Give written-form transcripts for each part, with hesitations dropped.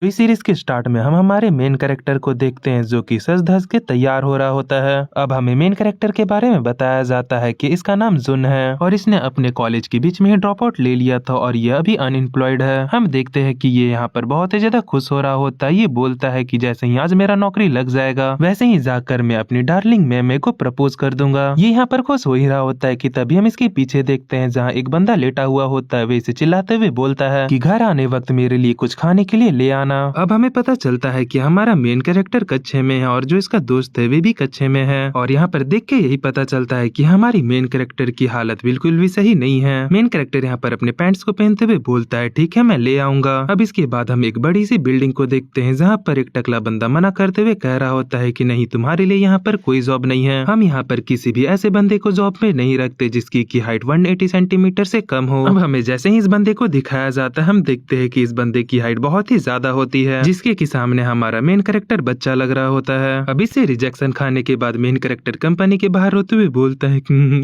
तो इस सीरीज के स्टार्ट में हम हमारे मेन कैरेक्टर को देखते हैं जो कि सज धज के तैयार हो रहा होता है। अब हमें मेन कैरेक्टर के बारे में बताया जाता है कि इसका नाम जुन है और इसने अपने कॉलेज के बीच में ही ड्रॉप आउट ले लिया था और ये अभी अनएम्प्लॉयड है। हम देखते हैं कि ये यहाँ पर बहुत ही ज्यादा खुश हो रहा होता है। ये बोलता है कि जैसे ही आज मेरा नौकरी लग जाएगा वैसे ही जाकर मैं अपनी डार्लिंग मेमे को प्रपोज कर दूंगा। ये यहाँ पर खुश हो ही रहा होता है कि तभी हम इसके पीछे देखते हैं जहाँ एक बंदा लेटा हुआ होता है। वे इसे चिल्लाते हुए बोलता है कि घर आने वक्त मेरे लिए कुछ खाने के लिए ले आना। अब हमें पता चलता है कि हमारा मेन कैरेक्टर कच्चे में है और जो इसका दोस्त है वे भी कच्चे में है। और यहाँ पर देख के यही पता चलता है कि हमारी मेन कैरेक्टर की हालत बिल्कुल भी सही नहीं है। मेन कैरेक्टर यहाँ पर अपने पैंट्स को पहनते हुए बोलता है ठीक है मैं ले आऊंगा। अब इसके बाद हम एक बड़ी सी बिल्डिंग को देखते हैं जहाँ पर एक टकला बंदा मना करते हुए कह रहा होता है कि नहीं तुम्हारे लिए यहाँ पर कोई जॉब नहीं है। हम यहाँ पर किसी भी ऐसे बंदे को जॉब में नहीं रखते जिसकी की हाइट 180 सेंटीमीटर से कम हो। अब हमें जैसे ही इस बंदे को दिखाया जाता है हम देखते हैं कि इस बंदे की हाइट बहुत ही ज्यादा होती है जिसके की सामने हमारा मेन कैरेक्टर बच्चा लग रहा होता है। अब इससे रिजेक्शन खाने के बाद मेन कैरेक्टर कंपनी के बाहर होते हुए बोलता है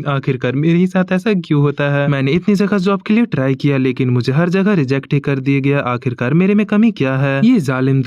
आखिरकार मेरे ही साथ ऐसा क्यों होता है। मैंने इतनी जगह जॉब के लिए ट्राई किया लेकिन मुझे हर जगह रिजेक्ट ही कर दिया गया। आखिरकार मेरे में कमी क्या है। ये जालिम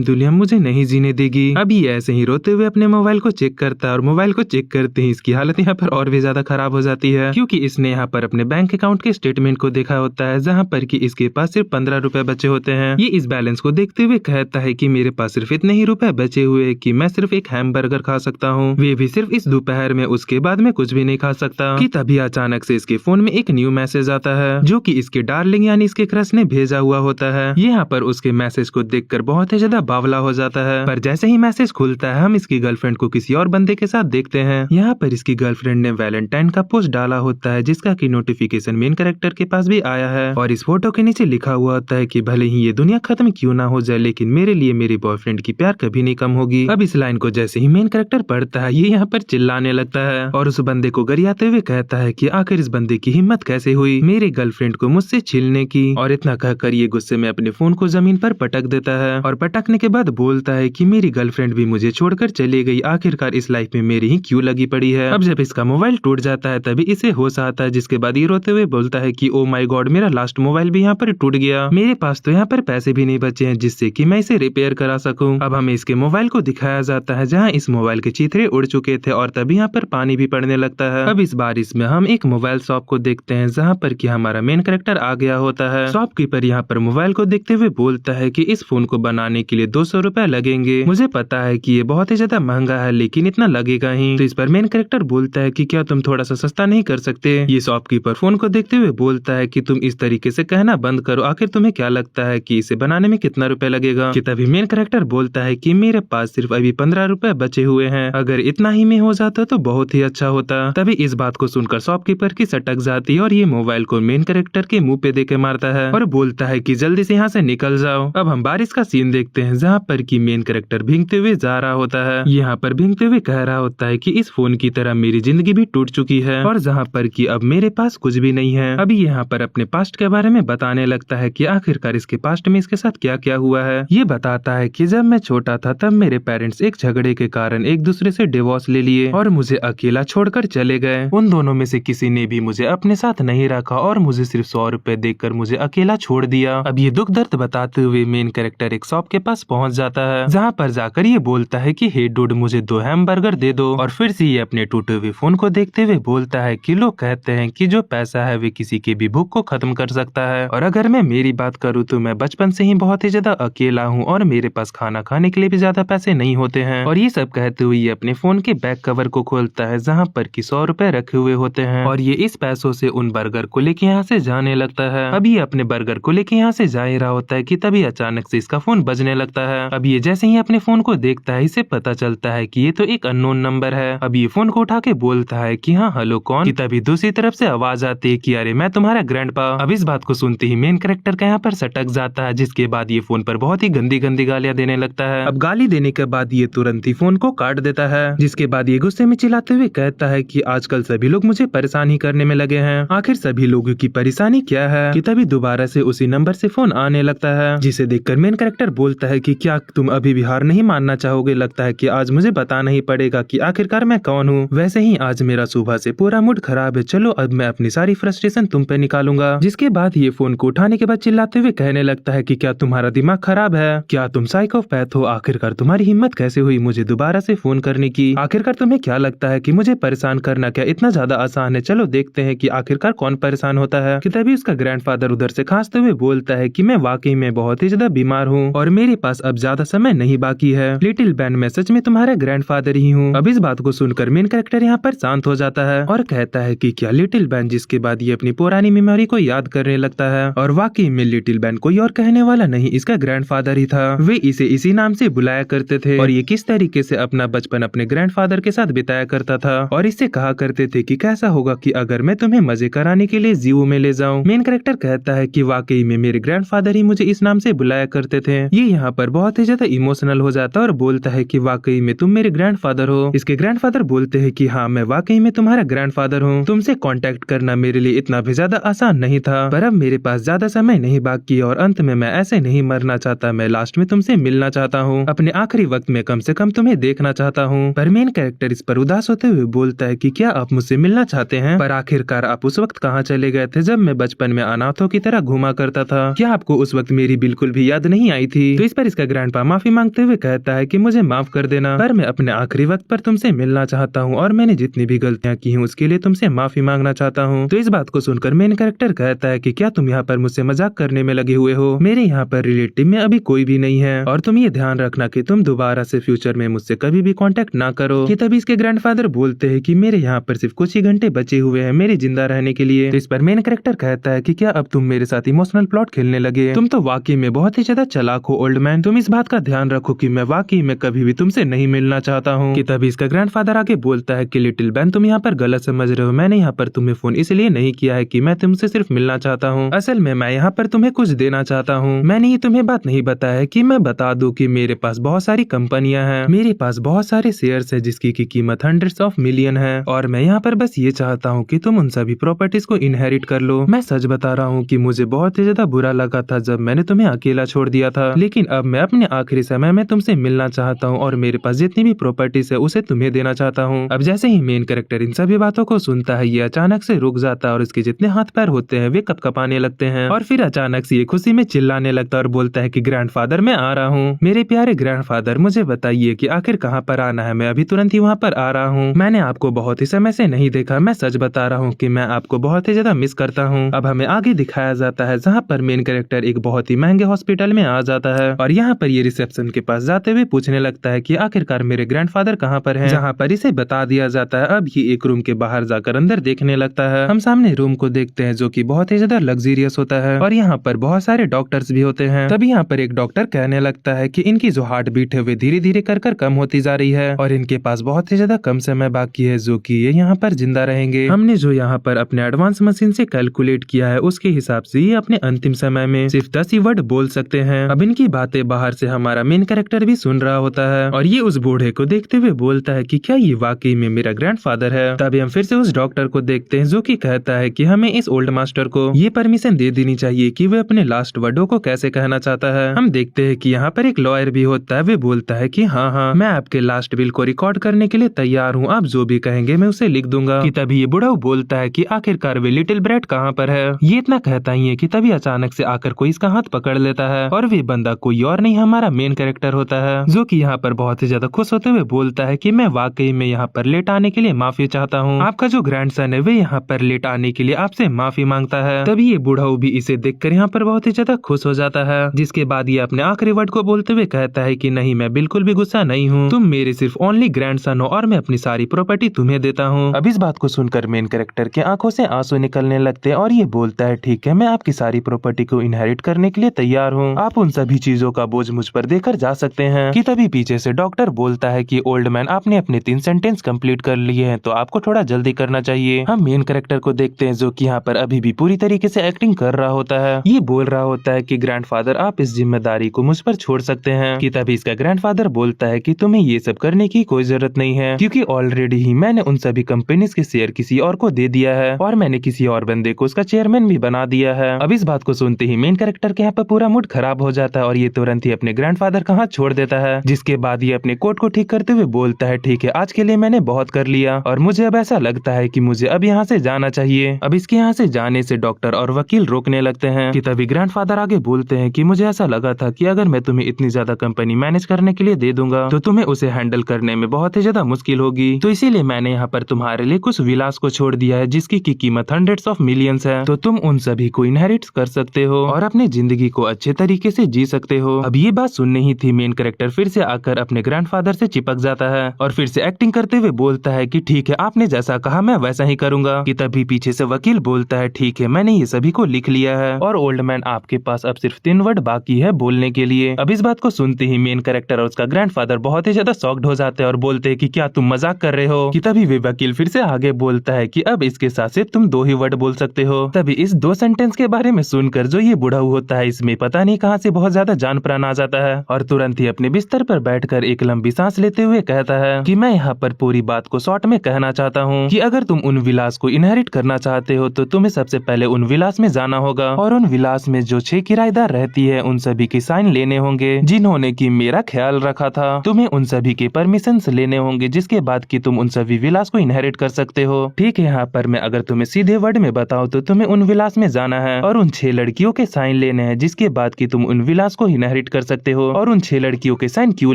दुनिया मुझे नहीं जीने देगी। अब ये ऐसे ही रोते हुए अपने मोबाइल को चेक करता है और मोबाइल को चेक करते ही इसकी हालत यहाँ पर और भी ज्यादा खराब हो जाती है क्योंकि इसने यहाँ पर अपने बैंक अकाउंट के स्टेटमेंट को देखा होता है जहाँ पर कि इसके पास सिर्फ 15 रुपए बचे होते हैं। ये इस बैलेंस को देखते हुए कहता है कि मेरे पास सिर्फ इतने ही रुपए बचे हुए हैं कि मैं सिर्फ एक हैमबर्गर खा सकता हूँ, वे भी सिर्फ इस दोपहर में। उसके बाद मैं कुछ भी नहीं खा सकता। कि तभी अचानक से इसके फोन में एक न्यू मैसेज आता है जो कि इसके डार्लिंग यानी इसके क्रश ने भेजा हुआ होता है। यहाँ पर उसके मैसेज को देखकर बहुत ही ज्यादा बावला हो जाता है पर जैसे ही मैसेज खुलता है हम इसकी गर्लफ्रेंड को किसी और बंदे के साथ देखते हैं। यहाँ पर इसकी गर्लफ्रेंड ने वैलेंटाइन का पोस्ट डाला होता है जिसका की नोटिफिकेशन मेन कैरेक्टर के पास भी आया है और इस फोटो के नीचे लिखा हुआ होता है कि भले ही ये दुनिया खत्म क्यों ना हो जाए लेकिन मेरे लिए मेरी बॉयफ्रेंड की प्यार कभी नहीं कम होगी। अब इस लाइन को जैसे ही मेन कैरेक्टर पढ़ता है ये यहाँ पर चिल्लाने लगता है और उस बंदे को गरियाते हुए कहता है कि आखिर इस बंदे की हिम्मत कैसे हुई मेरी गर्लफ्रेंड को मुझसे छीनने की। और इतना कहकर ये गुस्से में अपने फोन को जमीन पर पटक देता है और पटकने के बाद बोलता है कि मेरी गर्लफ्रेंड भी मुझे छोड़कर चली गई। आखिरकार इस लाइफ में मेरी ही क्यों लगी पड़ी है। अब जब इसका मोबाइल टूट जाता है तभी इसे होश आता है जिसके बाद ये रोते हुए बोलता है कि ओ माय गॉड मेरा लास्ट मोबाइल भी यहाँ पर टूट गया। मेरे पास तो यहाँ पर पैसे भी नहीं बचे हैं जिससे कि मैं इसे रिपेयर करा सकूं। अब हमें इसके मोबाइल को दिखाया जाता है जहां इस मोबाइल के चीथड़े उड़ चुके थे और तभी यहाँ पर पानी भी पड़ने लगता है। अब इस बारिश में हम एक मोबाइल शॉप को देखते हैं जहाँ पर कि हमारा मेन कैरेक्टर आ गया होता है। शॉपकीपर यहाँ पर मोबाइल को देखते हुए बोलता है कि इस फोन को बनाने के लिए 200 रुपए लगेंगे। मुझे पता है कि ये बहुत ही ज्यादा महंगा है लेकिन इतना लगेगा ही। तो इस पर मेन कैरेक्टर बोलता है कि क्या तुम थोड़ा सा सस्ता नहीं कर सकते। ये शॉपकीपर फोन को देखते हुए बोलता है कि तुम इस तरीके से कहना बंद करो। आखिर तुम्हें क्या लगता है कि इसे बनाने में कितना रुपए लगेगा। कि तभी मेन कैरेक्टर बोलता है कि मेरे पास सिर्फ अभी 15 रुपए बचे हुए हैं, अगर इतना ही में हो जाता तो बहुत ही अच्छा होता। तभी इस बात को सुनकर शॉपकीपर की सटक जाती है और ये मोबाइल को मेन कैरेक्टर के मुंह पे देके मारता है और बोलता है कि जल्दी से यहाँ से निकल जाओ। अब हम बारिश का सीन देखते हैं जहाँ पर कि मेन कैरेक्टर भीगते हुए जा रहा होता है। यहाँ पर भीगते हुए कह रहा होता है कि इस फोन की तरह मेरी जिंदगी भी टूट चुकी है और जहाँ पर कि अब मेरे पास कुछ भी नहीं है। अभी यहाँ पर अपने पास्ट के बारे में बताने लगता है कि आखिरकार इसके पास्ट में इसके साथ क्या क्या हुआ है। ये बताता है कि जब मैं छोटा था तब मेरे पेरेंट्स एक झगड़े के कारण एक दूसरे से डिवोर्स ले लिए और मुझे अकेला छोड़कर चले गए। उन दोनों में से किसी ने भी मुझे अपने साथ नहीं रखा और मुझे सिर्फ 100 रुपए देकर मुझे अकेला छोड़ दिया। अब ये दुख दर्द बताते हुए मेन कैरेक्टर एक शॉप के पास पहुंच जाता है जहाँ पर जाकर ये बोलता है कि हे डूड मुझे 2 हैमबर्गर दे दो। और फिर से ये अपने टूटे हुए फोन को देखते हुए बोलता है कि लोग कहते हैं कि जो पैसा है वे किसी की भी भूख को खत्म कर सकता है और अगर मैं मेरी बात करूँ तो मैं बचपन से ही बहुत ही ज्यादा अकेला हूँ और मेरे पास खाना खाने के लिए भी ज्यादा पैसे नहीं होते हैं। और ये सब कहते हुए ये अपने फोन के बैक कवर को खोलता है जहाँ पर कि 100 रुपए रखे हुए होते हैं और ये इस पैसों से उन बर्गर को लेके यहाँ से जाने लगता है। अब ये अपने बर्गर को लेके यहाँ से जा ही रहा होता है कि तभी अचानक से इसका फोन बजने लगता है। अब ये जैसे ही अपने फोन को देखता है इसे पता चलता है कि ये तो एक अननोन नंबर है। अब ये फोन को उठा के बोलता है कि हाँ हेलो कौन। कि तभी दूसरी तरफ से आवाज आती है कि अरे मैं तुम्हारा ग्रैंडपा। अब इस बात को सुनते ही मेन कैरेक्टर का यहाँ पर सटक जाता है जिसके बाद ये फोन पर बहुत ही गंदी गंदी गालियां देने लगता है। अब गाली देने के बाद ये तुरंत ही फोन को काट देता है जिसके बाद ये गुस्से में चिल्लाते हुए कहता है कि आजकल सभी लोग मुझे परेशान ही करने में लगे हैं। आखिर सभी लोगों की परेशानी क्या है। कि तभी दोबारा से उसी नंबर से फोन आने लगता है जिसे देखकर मेन कैरेक्टर बोलता है कि क्या तुम अभी भी हार नहीं मानना चाहोगे। लगता है कि आज मुझे बताना ही पड़ेगा कि आखिरकार मैं कौन हूँ। वैसे ही आज मेरा सुबह से पूरा मूड खराब है, चलो अब मैं अपनी सारी फ्रस्ट्रेशन तुम पे निकालूंगा। जिसके बाद ये फोन को उठाने के बाद चिल्लाते हुए कहने लगता है कि क्या क्या तुम्हारा दिमाग खराब है? क्या तुम साइकोपैथ हो? आखिरकार तुम्हारी हिम्मत कैसे हुई मुझे दोबारा से फोन करने की? आखिरकार तुम्हें क्या लगता है कि मुझे परेशान करना क्या इतना ज्यादा आसान है? चलो देखते हैं कि आखिरकार कौन परेशान होता है। कि तभी उसका ग्रैंडफादर उधर से खांसते हुए बोलता है कि मैं वाकई में बहुत ही ज्यादा बीमार हूँ और मेरे पास अब ज्यादा समय नहीं बाकी है। लिटिल बैन, मैं सच में तुम्हारा ग्रैंडफादर ही हूँ। अब इस बात को सुनकर मेन कैरेक्टर यहाँ पर शांत हो जाता है और कहता है कि क्या लिटिल बैन? जिसके बाद ये अपनी पुरानी मेमोरी को याद करने लगता है और वाकई में लिटिल बैन कोई और कहने वाला नहीं, इसका ग्रैंडफादर ही था। वे इसे इसी नाम से बुलाया करते थे और ये किस तरीके से अपना बचपन अपने ग्रैंडफादर के साथ बिताया करता था और इससे कहा करते थे कि कैसा होगा कि अगर मैं तुम्हें मजे कराने के लिए ज़ू में ले जाऊं। मेन कैरेक्टर कहता है कि वाकई में मेरे ग्रैंडफादर ही मुझे इस नाम से बुलाया करते थे। ये यहाँ पर बहुत ही ज्यादा इमोशनल हो जाता है और बोलता है कि वाकई में तुम मेरे ग्रैंडफादर हो। इसके ग्रैंडफादर बोलते हैं कि हाँ, मैं वाकई में तुम्हारा ग्रैंडफादर हूँ। तुमसे कांटेक्ट करना मेरे लिए इतना भी ज्यादा आसान नहीं था, पर अब मेरे पास ज्यादा समय नहीं बाकी और अंत में मैं ऐसे नहीं मरना चाहता। मैं लास्ट में तुमसे मिलना चाहता हूँ, अपने आखिरी वक्त में कम से कम तुम्हें देखना चाहता हूँ। पर मेन कैरेक्टर इस पर उदास होते हुए बोलता है कि क्या आप मुझसे मिलना चाहते हैं? पर आखिरकार आप उस वक्त कहाँ चले गए थे जब मैं बचपन में अनाथों की तरह घूमा करता था? क्या आपको उस वक्त मेरी बिल्कुल भी याद नहीं आई थी? तो इस पर इसका ग्रैंडपा माफी मांगते हुए कहता है कि मुझे माफ कर देना, पर मैं अपने आखिरी वक्त पर तुमसे मिलना चाहता हूँ और मैंने जितनी भी गलतियाँ की हैं उसके लिए तुमसे माफी मांगना चाहता हूँ। तो इस बात को सुनकर मेन कैरेक्टर कहता है कि क्या तुम यहाँ पर मुझसे मजाक करने में लगे हुए हो? मेरे यहाँ पर रिलेटिव में अभी कोई भी नहीं है और तुम ये ध्यान रखना कि तुम दोबारा से फ्यूचर में मुझसे कभी भी कांटेक्ट ना करो। कि तभी इसके ग्रैंडफादर बोलते हैं कि मेरे यहाँ पर सिर्फ कुछ ही घंटे बचे हुए हैं मेरे जिंदा रहने के लिए। तो इस पर मेन कैरेक्टर कहता है कि क्या अब तुम मेरे साथ इमोशनल प्लॉट खेलने लगे? तुम तो वाकई में बहुत ही ज्यादा चालाक हो ओल्ड मैन। तुम इस बात का ध्यान रखो कि मैं वाकई में कभी भी तुमसे नहीं मिलना चाहता हूँ। कि तभी इसका ग्रैंडफादर आगे बोलता है कि लिटिल बैन, तुम यहाँ पर गलत समझ रहे हो। मैंने यहाँ पर तुम्हें फोन इसलिए नहीं किया है कि मैं तुमसे सिर्फ मिलना चाहता हूँ। असल में मैं यहाँ पर तुम्हें कुछ देना चाहता हूँ। मैंने ये तुम्हें बात नहीं बताया है कि मैं बता दूं कि मेरे पास बहुत सारी कंपनियां हैं, मेरे पास बहुत सारे शेयर्स है जिसकी की कीमत हंड्रेड्स ऑफ मिलियन है और मैं यहाँ पर बस ये चाहता हूँ कि तुम उन सभी प्रॉपर्टीज को इनहेरिट कर लो। मैं सच बता रहा हूँ कि मुझे बहुत ही ज्यादा बुरा लगा था जब मैंने तुम्हें अकेला छोड़ दिया था, लेकिन अब मैं अपने आखिरी समय में तुमसे मिलना चाहता हूँ और मेरे पास जितनी भी प्रॉपर्टीज है उसे तुम्हें देना चाहता हूँ। अब जैसे ही मेन कैरेक्टर इन सभी बातों को सुनता है ये अचानक से रुक जाता है और इसके जितने हाथ पैर होते हैं वे कपकपाने लगते हैं और फिर अचानक से ये खुशी में चिल्लाने लगता है और बोलता है कि ग्रैंडफादर मैं आ रहा हूँ। मेरे प्यारे ग्रैंडफादर, मुझे बताइए कि आखिर कहाँ पर आना है? मैं अभी तुरंत ही वहाँ पर आ रहा हूँ। मैंने आपको बहुत ही समय से नहीं देखा। मैं सच बता रहा हूँ कि मैं आपको बहुत ही ज्यादा मिस करता हूँ। अब हमें आगे दिखाया जाता है जहाँ पर मेन कैरेक्टर एक बहुत ही महंगे हॉस्पिटल में आ जाता है और यहाँ पर ये रिसेप्शन के पास जाते हुए पूछने लगता है कि आखिरकार मेरे ग्रैंडफादर कहाँ पर हैं? जहाँ पर इसे बता दिया जाता है। अब ये एक रूम के बाहर जाकर अंदर देखने लगता है। हम सामने रूम को देखते हैं जो कि बहुत ही ज्यादा लग्जरियस होता है और यहाँ पर बहुत सारे डॉक्टर्स भी होते हैं। तभी यहाँ पर एक डॉक्टर कहने लगता है कि इनकी जो हार्ट बीट है वे धीरे धीरे कर कम होती जा रही है और इनके पास बहुत ही ज्यादा कम समय बाकी है जो कि ये यहाँ पर जिंदा रहेंगे। हमने जो यहाँ पर अपने एडवांस मशीन से कैलकुलेट किया है उसके हिसाब से ये अपने अंतिम समय में सिर्फ 10 ही वर्ड बोल सकते हैं। अब इनकी बातें बाहर से हमारा मेन कैरेक्टर भी सुन रहा होता है और ये उस बूढ़े को देखते हुए बोलता है कि क्या ये वाकई में मेरा ग्रैंडफादर है? तभी हम फिर से उस डॉक्टर को देखते हैं जो कि कहता है कि हमें इस ओल्ड मास्टर को ये परमिशन दे देनी चाहिए कि वे अपने लास्ट वर्डों को कैसे कहना चाहता है। हम देखते हैं कि यहाँ पर एक लॉयर भी होता है। वे बोलता है कि हाँ, मैं आपके लास्ट विल को रिकॉर्ड करने के लिए तैयार हूँ। आप जो भी कहेंगे मैं उसे लिख दूंगा। कि तभी ये बुढ़ा बोलता है कि आखिरकार वे लिटिल ब्रैट कहाँ पर है? ये इतना कहता ही है कि तभी अचानक से आकर कोई इसका हाथ पकड़ लेता है और वे बंदा कोई और नहीं हमारा मेन कैरेक्टर होता है जो कि यहाँ पर बहुत ही ज्यादा खुश होते हुए बोलता है कि मैं वाकई में यहाँ पर लेट आने के लिए माफी चाहता हूँ। आपका जो ग्रैंडसन है वे यहाँ पर लेट आने के लिए आपसे माफी मांगता है। तभी ये बूढ़ा भी इसे देखकर यहाँ पर बहुत ही ज्यादा खुश हो जाता है, जिसके बाद ये अपने आखिरी वर्ड को बोलते हुए कहता है कि नहीं, मैं बिल्कुल भी गुस्सा नहीं हूँ। तुम मेरे सिर्फ ओनली ग्रैंडसन हो और मैं अपनी सारी प्रॉपर्टी तुम्हें देता हूँ। अब इस बात को सुनकर मेन कैरेक्टर के आंखों से आंसू निकलने लगते हैं और ये बोलता है ठीक है, मैं आपकी सारी प्रॉपर्टी को इनहेरिट करने के लिए तैयार हूँ। आप उन सभी चीजों का बोझ मुझ पर देकर जा सकते हैं। कि तभी पीछे से डॉक्टर बोलता है कि ओल्ड मैन, आपने अपने 3 सेंटेंस कंप्लीट कर लिए हैं तो आपको थोड़ा जल्दी करना चाहिए। हम मेन कैरेक्टर को देखते हैं जो कि यहाँ पर अभी भी पूरी तरीके से एक्टिंग कर रहा होता है। ये बोल रहा होता है कि ग्रैंडफादर आप इस जिम्मेदारी को मुझ पर छोड़ सकते हैं। कि तभी इसका ग्रैंडफादर बोलता है कि तुम्हें ये सब करने की कोई जरूरत नहीं है क्योंकि ऑलरेडी ही मैंने उन सभी कंपनीज के शेयर किसी और को दे दिया है और मैंने किसी और बंदे को उसका चेयरमैन भी बना दिया है। अब इस बात को सुनते ही मेन कैरेक्टर के यहाँ पर पूरा मूड खराब हो जाता है और ये तुरंत ही अपने ग्रैंडफादर का हाथ छोड़ देता है, जिसके बाद ये अपने कोट को ठीक करते हुए बोलता है ठीक है, आज के लिए मैंने बहुत कर लिया और मुझे अब ऐसा लगता है कि मुझे अब यहाँ से जाना चाहिए। अब इसके यहाँ से जाने से डॉक्टर और वकील रोकने लगते हैं। कि तभी ग्रैंडफादर आगे बोलते बोलते हैं कि मुझे ऐसा लगा था कि अगर मैं तुम्हें इतनी ज्यादा कंपनी मैनेज करने के लिए दे दूंगा तो तुम्हें उसे हैंडल करने में बहुत ही ज्यादा मुश्किल होगी, तो इसीलिए मैंने यहाँ पर तुम्हारे लिए कुछ विलास को छोड़ दिया है जिसकी की कीमत हंड्रेड्स ऑफ मिलियंस है, तो तुम उन सभी को इनहेरिट कर सकते हो और अपनी जिंदगी को अच्छे तरीके से जी सकते हो। अब ये बात सुनने ही थी मेन कैरेक्टर फिर से आकर अपने ग्रैंडफादर से चिपक जाता है और फिर से एक्टिंग करते हुए बोलता है कि ठीक है, आपने जैसा कहा मैं वैसा ही करूंगा। कि तभी पीछे से वकील बोलता है ठीक है, मैंने ये सभी को लिख लिया है और ओल्ड मैन आपके पास अब सिर्फ 3 वर्ड बाकी है बोलने के लिए। अब इस बात को सुनते ही मेन कैरेक्टर और उसका ग्रैंडफादर बहुत ही ज्यादा शॉक्ड हो जाते हैं और बोलते हैं कि क्या तुम मजाक कर रहे हो। कि तभी वे वकील फिर से आगे बोलता है कि अब इसके साथ सिर्फ तुम 2 ही वर्ड बोल सकते हो। तभी इस 2 सेंटेंस के बारे में सुनकर जो ये बूढ़ा होता है इसमें पता नहीं कहां से बहुत ज्यादा जान प्राण आ जाता है और तुरंत ही अपने बिस्तर पर बैठकर एक लंबी सांस लेते हुए कहता है कि मैं यहाँ पर पूरी बात को शॉर्ट में कहना चाहता हूँ कि अगर तुम उन विलास को इनहेरिट करना चाहते हो तो तुम्हें सबसे पहले उन विलास में जाना होगा और उन विलास में जो 6 किराएदार रहती है उन सभी के साइन लेने होंगे जिन्होंने की मेरा ख्याल रखा था। तुम्हें उन सभी के परमिशन लेने होंगे जिसके बाद कि तुम उन सभी विलास को इनहेरिट कर सकते हो। ठीक है, यहाँ पर मैं अगर तुम्हें सीधे वर्ड में बताऊं तो तुम्हें उन विलास में जाना है और उन 6 लड़कियों के साइन लेने हैं जिसके बाद कि तुम उन विलास को इनहेरिट कर सकते हो। और उन 6 लड़कियों के साइन क्यों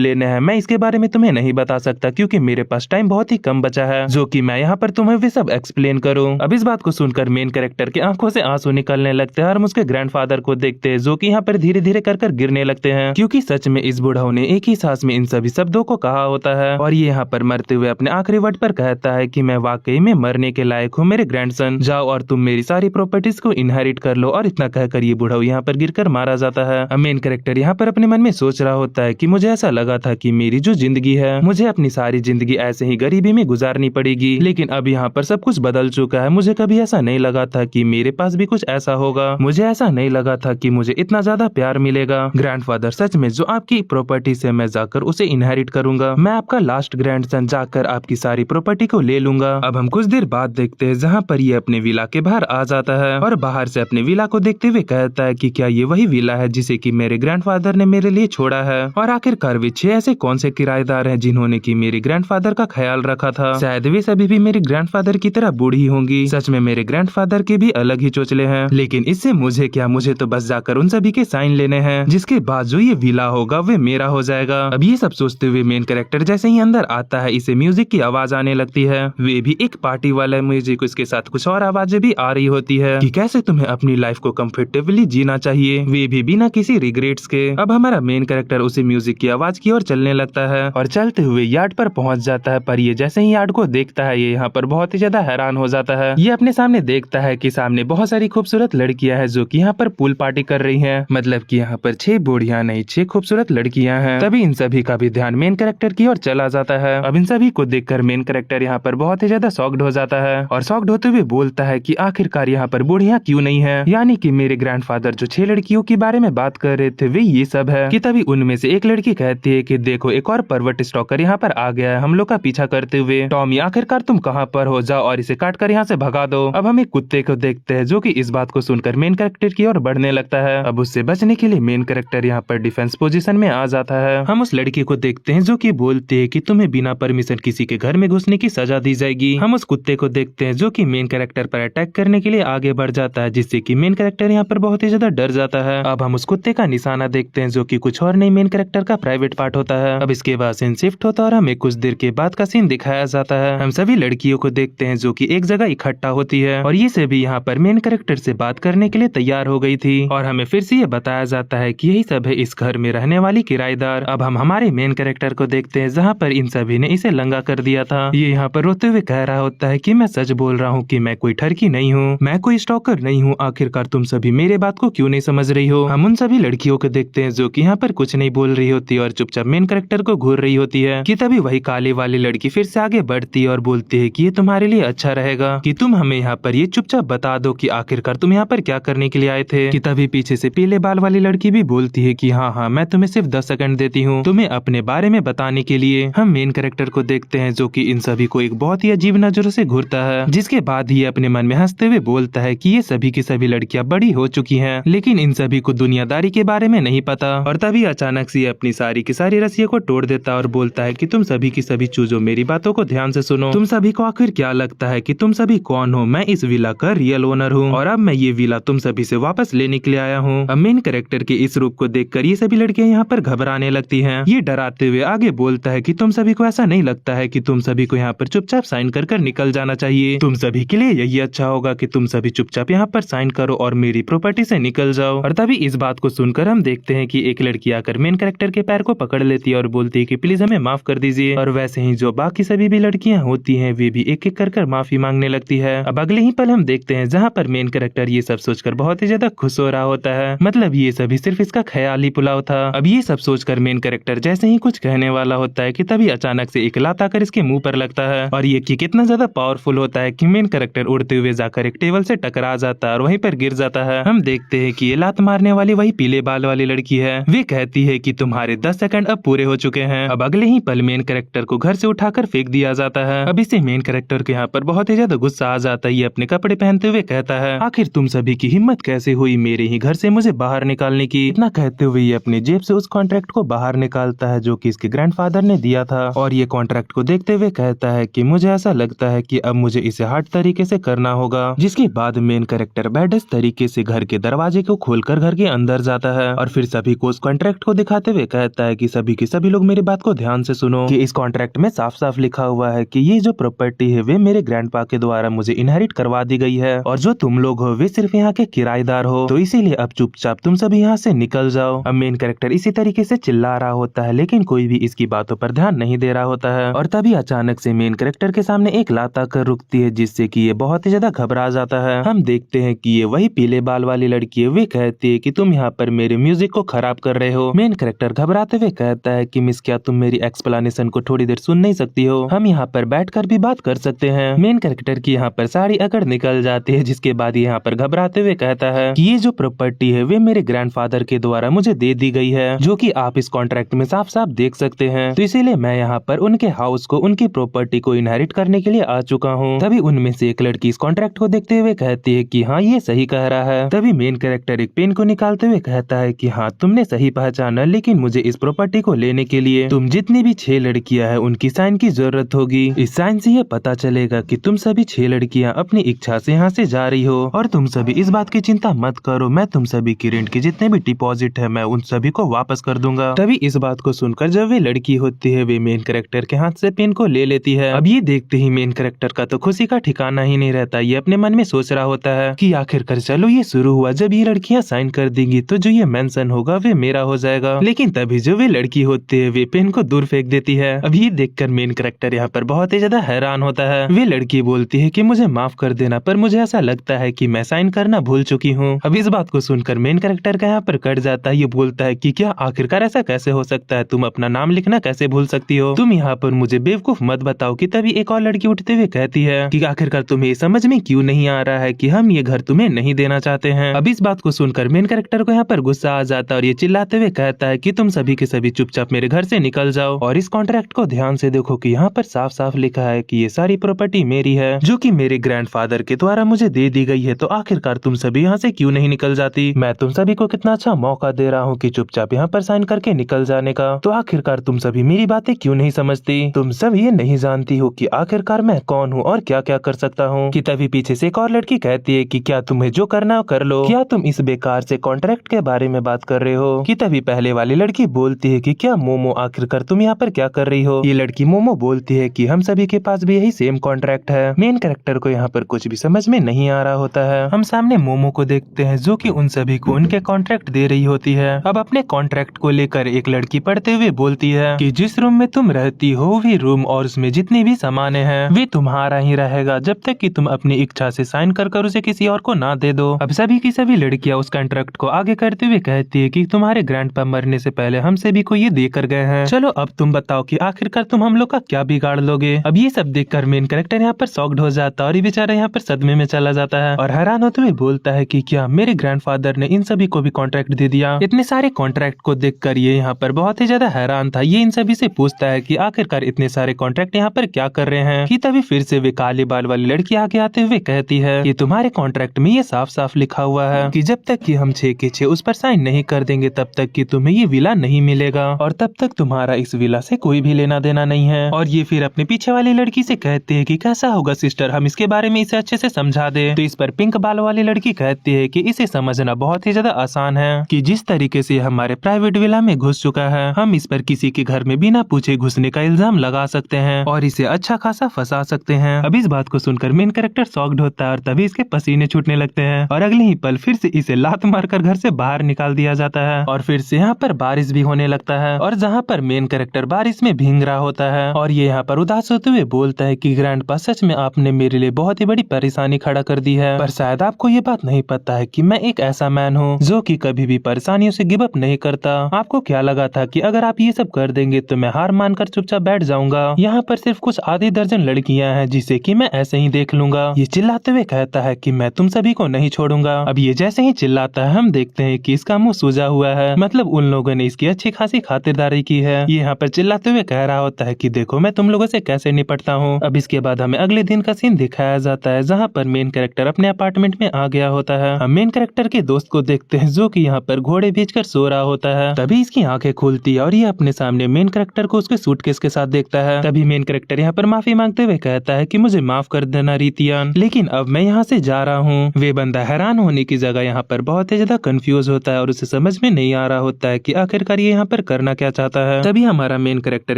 लेने हैं मैं इसके बारे में तुम्हें नहीं बता सकता क्योंकि मेरे पास टाइम बहुत ही कम बचा है जो कि मैं यहाँ पर तुम्हें वे सब एक्सप्लेन करूँ। अब इस बात को सुनकर मेन कैरेक्टर के आंखों से आंसू निकलने लगते हैं और हम उसके ग्रैंडफादर को देखते हैं जो कि यहाँ पर धीरे धीरे कर गिरने लगते हैं क्योंकि सच में इस बुढ़ाऊ ने एक ही सांस में इन सभी शब्दों को कहा होता है और ये यहाँ पर मरते हुए अपने आखिरी वर्ड पर कहता है कि मैं वाकई में मरने के लायक हूँ मेरे ग्रैंडसन, जाओ और तुम मेरी सारी प्रॉपर्टीज को इनहेरिट कर लो। और इतना कहकर ये बुढ़ाऊ यहाँ पर गिरकर मारा जाता है। अब मेन कैरेक्टर यहाँ पर अपने मन में सोच रहा होता है कि मुझे ऐसा लगा था कि मेरी जो जिंदगी है मुझे अपनी सारी जिंदगी ऐसे ही गरीबी में गुजारनी पड़ेगी, लेकिन अब यहाँ पर सब कुछ बदल चुका है। मुझे कभी ऐसा नहीं लगा था कि मेरे पास भी कुछ ऐसा होगा, मुझे ऐसा नहीं लगा था कि मुझे इतना ज्यादा प्यार मिलेगा। ग्रैंडफादर सच में जो आपकी प्रॉपर्टी से मैं जाकर उसे इनहेरिट करूंगा, मैं आपका लास्ट ग्रैंडसन जाकर आपकी सारी प्रॉपर्टी को ले लूंगा। अब हम कुछ देर बाद देखते हैं जहाँ पर ये अपने विला के बाहर आ जाता है और बाहर से अपने विला को देखते हुए कहता है कि क्या ये वही विला है जिसे कि मेरे ग्रैंडफादर ने मेरे लिए छोड़ा है। और आखिरकार वे 6 ऐसे कौन से किराएदार हैं जिन्होंने की मेरे ग्रैंडफादर का ख्याल रखा था। शायद वे सभी भी मेरे ग्रैंडफादर की तरह बूढ़ी होंगी। सच में मेरे ग्रैंडफादर के भी अलग ही चोचले हैं, लेकिन इससे मुझे क्या, मुझे तो बस जाकर उन सभी के साइन लेने हैं जिसके बाद जो ये विला होगा वे मेरा हो जाएगा। अब ये सब सोचते हुए मेन कैरेक्टर जैसे ही अंदर आता है इसे म्यूजिक की आवाज आने लगती है, वे भी एक पार्टी वाला म्यूजिक, उसके साथ कुछ और आवाजें भी आ रही होती है कि कैसे तुम्हें अपनी लाइफ को कंफर्टेबली जीना चाहिए, वे भी बिना किसी रिग्रेट्स के। अब हमारा मेन कैरेक्टर उसे म्यूजिक की आवाज की ओर चलने लगता है और चलते हुए यार्ड पर पहुंच जाता है। पर ये जैसे ही यार्ड को देखता है ये यहाँ पर बहुत ही ज्यादा हैरान हो जाता है। ये अपने सामने देखता है कि सामने बहुत सारी खूबसूरत लड़कियां हैं जो कि यहाँ पर पूल पार्टी कर रही हैं, मतलब कि यहाँ पर 6 बूढ़ियां नहीं 6 खूबसूरत लड़कियां हैं। तभी इन सभी का भी ध्यान मेन कैरेक्टर की ओर चला जाता है। अब इन सभी को देखकर मेन कैरेक्टर यहाँ पर बहुत ही ज्यादा शॉक्ड हो जाता है और शॉक्ड होते हुए बोलता है कि आखिरकार यहाँ पर बूढ़ियां क्यों नहीं है, यानी कि मेरे ग्रैंडफादर जो 6 लड़कियों के बारे में बात कर रहे थे वे ये सब है। कि तभी उनमें से एक लड़की कहती है कि देखो एक और पर्वत स्टॉकर यहाँ पर आ गया है हम लोग का पीछा करते हुए। टॉमी आखिरकार तुम कहाँ पर हो, जाओ और इसे काट कर यहाँ से भगा दो। अब हम एक कुत्ते को देखते हैं जो कि इस बात को सुनकर मेन कैरेक्टर की ओर बढ़ने लगता है। अब उससे बचने के लिए मेन कैरेक्टर यहाँ पर डिफेंस पोजीशन में आ जाता है। हम उस लड़की को देखते हैं जो कि बोलती है कि तुम्हें बिना परमिशन किसी के घर में घुसने की सजा दी जाएगी। हम उस कुत्ते को देखते हैं जो कि मेन कैरेक्टर पर अटैक करने के लिए आगे बढ़ जाता है, जिससे कि मेन कैरेक्टर यहाँ पर बहुत ही ज्यादा डर जाता है। अब हम उस कुत्ते का निशाना देखते हैं जो कि कुछ और नहीं मेन कैरेक्टर का प्राइवेट पार्ट होता है। अब इसके बाद सीन शिफ्ट होता है और हमें कुछ देर के बाद का सीन दिखाया जाता है। हम सभी लड़कियों को देखते हैं जो कि एक जगह इकट्ठा होती है और ये सभी यहाँ पर मेन कैरेक्टर से बात करने के लिए तैयार हो गई थी और हमें फिर से ये बताया जाता है कि यही सब है इस घर में रहने वाली किराएदार। अब हम हमारे मेन कैरेक्टर को देखते हैं जहाँ पर इन सभी ने इसे लंगा कर दिया था। ये यहाँ पर रोते हुए कह रहा होता है कि मैं सच बोल रहा हूँ कि मैं कोई ठरकी नहीं हूँ, मैं कोई स्टॉकर नहीं हूँ, आखिरकार तुम सभी मेरे बात को क्यों नहीं समझ रही हो। हम उन सभी लड़कियों को देखते हैं जो कि यहाँ पर कुछ नहीं बोल रही होती और चुपचाप मेन कैरेक्टर को घूर रही होती है। कि तभी वही काले वाली लड़की फिर से आगे बढ़ती है और बोलती है कि ये तुम्हारे लिए अच्छा रहेगा कि तुम हमें यहाँ पर ये चुपचाप बता दो कि आखिरकार तुम यहाँ पर क्या करने के लिए आए थे। कि तभी पीछे से पीले बाल वाली लड़की भी बोलती है कि हाँ मैं तुम्हें सिर्फ 10 सेकंड देती हूँ तुम्हें अपने बारे में बताने के लिए। हम मेन कैरेक्टर को देखते हैं जो कि इन सभी को एक बहुत ही अजीब नजरों से घूरता है, जिसके बाद ही अपने मन में हंसते हुए बोलता है कि ये सभी की सभी लड़कियां बड़ी हो चुकी हैं, लेकिन इन सभी को दुनियादारी के बारे में नहीं पता। और तभी अचानक से अपनी सारी की सारी रस्सियों को तोड़ देता है और बोलता है कि तुम सभी की सभी चूजों मेरी बातों को ध्यान से सुनो। तुम सभी को आखिर क्या लगता है कि तुम सभी कौन हो? मैं इस विला का रियल ओनर हूँ और अब मैं ये विला तुम सभी से वापस लेने के लिए आया हूँ। अब मेन कैरेक्टर के इस रूप को देखकर ये सभी लड़कियां यहाँ पर घबराने लगती हैं। ये डराते हुए आगे बोलता है कि तुम सभी को ऐसा नहीं लगता है कि तुम सभी को यहाँ पर चुपचाप साइन कर निकल जाना चाहिए। तुम सभी के लिए यही अच्छा होगा कि तुम सभी चुपचाप यहाँ पर साइन करो और मेरी प्रॉपर्टी से निकल जाओ। और तभी इस बात को सुनकर हम देखते हैं कि एक लड़की आकर मेन कैरेक्टर के पैर को पकड़ लेती है और बोलती है कि प्लीज हमें माफ कर दीजिए। और वैसे ही जो बाकी सभी भी लड़कियां होती हैं वे भी एक एक कर माफी मांगने लगती है। अब अगले ही पल हम देखते हैं जहाँ पर मेन कैरेक्टर ये सब सोचकर बहुत ही ज्यादा खुश हो रहा होता है। मतलब ये सभी सिर्फ इसका ख्याली पुलाव था। अब ये सब सोचकर मेन कैरेक्टर जैसे ही कुछ कहने वाला होता है कि तभी अचानक से एक लात आकर इसके मुंह पर लगता है। और ये किक इतना ज्यादा पावरफुल होता है कि मेन कैरेक्टर उड़ते हुए जाकर एक टेबल से टकरा जाता है और वहीं पर गिर जाता है। हम देखते हैं कि ये लात मारने वाली वही पीले बाल वाली लड़की है। वे कहती है कि तुम्हारे 10 सेकंड अब पूरे हो चुके हैं। अब अगले ही पल मेन कैरेक्टर को घर से उठाकर फेंक दिया जाता है। अब इसे मेन कैरेक्टर के यहाँ पर बहुत ही ज्यादा गुस्सा आ जाता है। ये अपने कपड़े पहनते हुए कहता है आखिर तुम सभी की हिम्मत कैसे हुई मेरे ही घर से मुझे बाहर निकालने की। इतना कहते हुए ये अपनी जेब से उस कॉन्ट्रैक्ट को बाहर निकालता है जो कि इसके ग्रैंडफादर ने दिया था। और ये कॉन्ट्रैक्ट को देखते हुए कहता है कि मुझे ऐसा लगता है कि अब मुझे इसे हार्ड तरीके से करना होगा। जिसके बाद मेन कैरेक्टर बैडस तरीके से घर के दरवाजे को खोलकर घर के अंदर जाता है और फिर सभी को उस कॉन्ट्रैक्ट को दिखाते हुए कहता है कि सभी के सभी लोग मेरी बात को ध्यान से सुनो कि इस कॉन्ट्रैक्ट में साफ साफ लिखा हुआ है कि ये जो प्रॉपर्टी है वे मेरे ग्रैंडपा के द्वारा मुझे इनहेरिट करवा दी गई है और जो तुम लोग हो वे सिर्फ यहाँ के किराएदार हो, तो इसीलिए अब चुपचाप तुम सभी यहाँ से निकल जाओ। अब मेन कैरेक्टर इसी तरीके से चिल्ला रहा होता है लेकिन कोई भी इसकी बातों पर ध्यान नहीं दे रहा होता है। और तभी अचानक से मेन कैरेक्टर के सामने एक लात आकर रुकती है जिससे कि ये बहुत ही ज्यादा घबरा जाता है। हम देखते हैं कि ये वही पीले बाल वाली लड़की है। वे कहती है कि तुम यहाँ पर मेरे म्यूजिक को खराब कर रहे हो। मेन कैरेक्टर घबराते हुए कहता है कि मिस क्या तुम मेरी एक्सप्लेनेशन को थोड़ी देर सुन नहीं सकती हो, हम यहाँ पर बैठकर भी बात कर सकते हैं। मेन कैरेक्टर की यहाँ पर साड़ी अकड़ निकल जाती है जिसके बाद यहाँ पर घबराते हुए कहता है कि ये जो प्रॉपर्टी है वे मेरे ग्रैंडफादर के द्वारा मुझे दे दी गई है जो कि आप इस कॉन्ट्रैक्ट में साफ साफ देख सकते हैं, तो इसीलिए मैं यहाँ पर उनके हाउस को उनकी प्रॉपर्टी को इनहेरिट करने के लिए आ चुका हूँ। तभी उनमें से एक लड़की इस कॉन्ट्रैक्ट को देखते हुए कहती है कि हाँ ये सही कह रहा है। तभी मेन कैरेक्टर एक पेन को निकालते हुए कहता है कि हाँ तुमने सही पहचाना, लेकिन मुझे इस प्रॉपर्टी को लेने के लिए तुम जितनी भी 6 लड़कियां हैं उनकी साइन की जरूरत होगी। इस साइन से ये पता चलेगा कि तुम सभी 6 लड़कियां अपनी इच्छा से यहाँ से जा रही हो। और तुम सभी इस बात की चिंता मत करो, मैं तुम सभी की रेंट की जितने भी डिपॉजिट है मैं उन सभी को वापस कर दूंगा। तभी इस बात को सुनकर जब वे लड़की होती है वे मेन कैरेक्टर के हाथ से पेन को ले लेती है। अब ये देखते ही मेन कैरेक्टर का तो खुशी का ठिकाना ही नहीं रहता। ये अपने मन में सोच रहा होता है कि आखिरकार चलो ये शुरू हुआ, जब ये लड़कियां साइन कर देंगी तो जो ये मेंशन होगा वे मेरा हो जाएगा। लेकिन तभी जो वे लड़की होती है वे पेन को दूर फेंक देती है। अब ये देखकर मेन कैरेक्टर यहाँ पर बहुत ही ज्यादा हैरान होता है। वे लड़की बोलती है कि मुझे माफ कर देना, पर मुझे ऐसा लगता है कि मैं साइन करना भूल चुकी हूँ। अब इस बात को सुनकर मेन कैरेक्टर का यहाँ पर कट जाता है। ये बोलता है कि क्या आखिरकार ऐसा कैसे हो सकता है, तुम अपना नाम लिखना कैसे भूल सकती हो, तुम यहाँ पर मुझे बेवकूफ मत बताओ। कि तभी एक और लड़की उठते हुए कहती है कि आखिरकार तुम्हें समझ में क्यों नहीं आ रहा है कि हम ये घर तुम्हें नहीं देना चाहते हैं। अब इस बात को सुनकर मेन कैरेक्टर को यहाँ पर गुस्सा आ जाता है और ये चिल्लाते हुए कहता है कि तुम सभी के सभी चुपचाप मेरे घर से निकल जाओ और इस कॉन्ट्रैक्ट को ध्यान से देखो कि यहाँ पर साफ साफ लिखा है कि ये सारी प्रॉपर्टी मेरी है जो कि मेरे ग्रैंडफादर के द्वारा मुझे दे दी गई है। तो आखिरकार तुम सभी यहाँ से क्यों नहीं निकल जाती? मैं तुम सभी को कितना अच्छा मौका दे रहा हूँ कि चुपचाप यहाँ पर साइन करके निकल जाने का, तो आखिरकार तुम सभी मेरी बातें क्यों नहीं समझती? तुम सब ये नहीं जानती हो कि आखिरकार मैं कौन हूँ और क्या क्या कर सकता हूँ। कि तभी पीछे से एक और लड़की कहती है कि क्या तुम्हें जो करना हो कर लो, क्या तुम इस बेकार से कॉन्ट्रैक्ट के बारे में बात कर रहे हो? कि तभी पहले वाली लड़की बोलती है कि क्या मोमो आखिरकार तुम यहाँ पर क्या कर रही हो? ये लड़की मोमो बोलती है कि हम सभी के पास भी यही सेम कॉन्ट्रैक्ट है। मेन कैरेक्टर को यहाँ पर कुछ भी समझ में नहीं आ रहा होता है। हम सामने मोमो को देखते हैं जो कि उन सभी को उनके कॉन्ट्रैक्ट दे रही होती है। अब अपने कॉन्ट्रैक्ट को लेकर एक लड़की पढ़ते हुए बोलती है कि जिस रूम में तुम रहती हो वे रूम और उसमें जितनी भी सामानें हैं वे तुम्हारा ही रहेगा जब तक कि तुम अपनी इच्छा से साइन कर उसे किसी और को ना दे दो। अब सभी की सभी लड़कियां उस कॉन्ट्रैक्ट को आगे करते हुए कहती है कि तुम्हारे ग्रैंडपा मरने से पहले हम सभी को ये देकर गए हैं, चलो अब तुम बताओ कि आखिरकार तुम हम लोग का क्या बिगाड़ लोगे। अब ये सब देखकर मेन कैरेक्टर यहाँ पर शॉक्ड हो जाता है और ये बेचारा यहाँ पर सदमे में चला जाता है और हैरान होते हुए बोलता है कि क्या मेरे ग्रैंडफादर ने इन सभी को भी कॉन्ट्रैक्ट दे दिया? इतने सारे कॉन्ट्रैक्ट को देखकर ये यहाँ पर बहुत ही ज्यादा हैरान था। ये इन सभी से पूछता है कि आखिरकार इतने सारे कॉन्ट्रैक्ट यहाँ पर क्या कर रहे हैं। कि तभी फिर से वे काले बाल वाली लड़की आगे आते हुए कहती है कि तुम्हारे कॉन्ट्रैक्ट में ये साफ साफ लिखा हुआ है कि जब तक कि हम 6 के 6 उस पर साइन नहीं कर देंगे तब तक कि तुम्हें ये विला नहीं मिलेगा और तब तक तुम्हारा इस विला से कोई भी लेना देना नहीं है। और ये फिर अपने पीछे वाली लड़की से कहते हैं कि कैसा होगा सिस्टर, हम इसके बारे में इसे अच्छे से समझा दे। तो इस पर पिंक बाल वाली लड़की कहती है कि इसे समझना बहुत ही ज्यादा आसान है कि जिस तरीके से हमारे प्राइवेट विला में घुस चुका है, हम इस पर किसी के घर में बिना पूछे घुसने का इल्जाम लगा सकते हैं और इसे अच्छा खासा फंसा सकते हैं। अब इस बात को सुनकर मेन कैरेक्टर शॉक्ड होता है और तभी इसके पसीने छूटने लगते हैं और अगले ही पल फिर से इसे लात मारकर घर से बाहर निकाल दिया जाता है और फिर से यहाँ पर बारिश भी होने लगता है और जहाँ पर मेन कैरेक्टर बारिश में भीग रहा होता है और ये यहाँ पर उदास होते हुए बोलता है कि ग्रैंडपा, सच में आपने मेरे लिए बहुत ही बड़ी परेशानी खड़ा कर दी है, पर शायद आपको ये बात नहीं पता है कि मैं एक ऐसा मैन हूँ जो कि कभी भी परेशानियों से गिव अप नहीं करता। आपको क्या लगा था कि अगर आप ये सब कर देंगे तो मैं हार मानकर चुपचाप बैठ जाऊंगा? यहाँ पर सिर्फ कुछ आधी दर्जन लड़कियां हैं जिसे कि मैं ऐसे ही देख लूंगा। ये चिल्लाते हुए कहता है कि मैं तुम सभी को नहीं छोड़ूंगा। अब ये जैसे ही चिल्लाता है हम देखते हैं कि इसका मुंह सूजा हुआ है, मतलब उन लोगों ने इसकी अच्छी खासी खातिरदारी की है। ये यहाँ पर चिल्लाते हुए कह रहा होता है कि देखो मैं तुम लोगों से कैसे निपटता हूँ। अब इसके बाद हमें अगले दिन का सीन दिखाया जाता है जहाँ पर मेन कैरेक्टर अपने अपार्टमेंट में आ गया होता है। हम मेन कैरेक्टर के दोस्त को देखते हैं जो कि यहाँ पर घोड़े बेचकर सो रहा होता है। तभी इसकी आंखें खुलती है और ये अपने सामने मेन कैरेक्टर को उसके सूटकेस के साथ देखता है। तभी मेन कैरेक्टर यहाँ पर माफी मांगते हुए कहता है कि मुझे माफ कर देना रितियान, लेकिन अब मैं यहाँ से जा रहा हूँ। वे बंदा हैरान होने की जगह यहाँ पर बहुत ही ज्यादा कंफ्यूज होता है और उसे समझ में नहीं आ रहा होता है कि आखिरकार ये यहाँ पर करना क्या चाहता है। तभी हमारा मेन कैरेक्टर